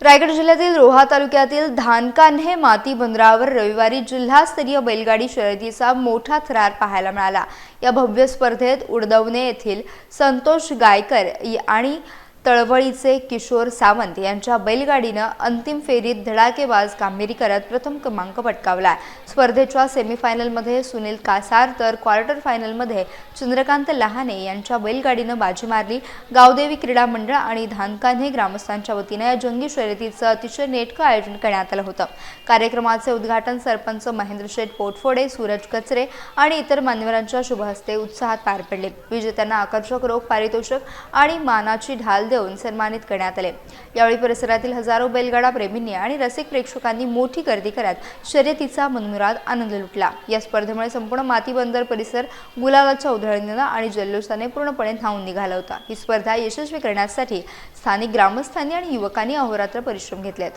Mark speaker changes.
Speaker 1: रायगड जिल्ह्यातील रोहा तालुक्यातील धानकान्हे माती बंदरावर रविवारी जिल्हास्तरीय बैलगाडी शर्यतीचा मोठा थरार पाहायला मिळाला। या भव्य स्पर्धेत उडदवणे येथील संतोष गायकर आणि तळवळीचे किशोर सावंत यांच्या बैलगाडीनं अंतिम फेरीत धडाकेबाज कामगिरी करत प्रथम क्रमांक पटकावला। स्पर्धेच्या सेमीफायनलमध्ये सुनील कासार तर क्वार्टर फायनलमध्ये चंद्रकांत लहाने यांच्या बैलगाडीनं बाजी मारली। गावदेवी क्रीडा मंडळ आणि धानकान्हे ग्रामस्थांच्या वतीने या जंगी शर्यतीचं अतिशय नेटकं आयोजन करण्यात आलं होतं। कार्यक्रमाचे उद्घाटन सरपंच महेंद्र शेठ पोटफोडे, सूरज कचरे आणि इतर मान्यवरांच्या शुभ हस्ते उत्साहात पार पडले। विजेत्यांना आकर्षक रोख पारितोषिक आणि मानाची ढाल देऊन सन्मानित करण्यात आले। यावेळी परिसरातील हजारो बैलगाडा प्रेमींनी आणि रसिक प्रेक्षकांनी मोठी गर्दी करत शर्यतीचा मनमुराद आनंद लुटला। या स्पर्धेमुळे संपूर्ण माती बंदर परिसर गुलालाच्या उधळणीने आणि जल्लोषाने पूर्णपणे धावून निघाला होता। ही स्पर्धा यशस्वी करण्यासाठी स्थानिक ग्रामस्थांनी आणि युवकांनी अहोरात्र परिश्रम घेतलेत।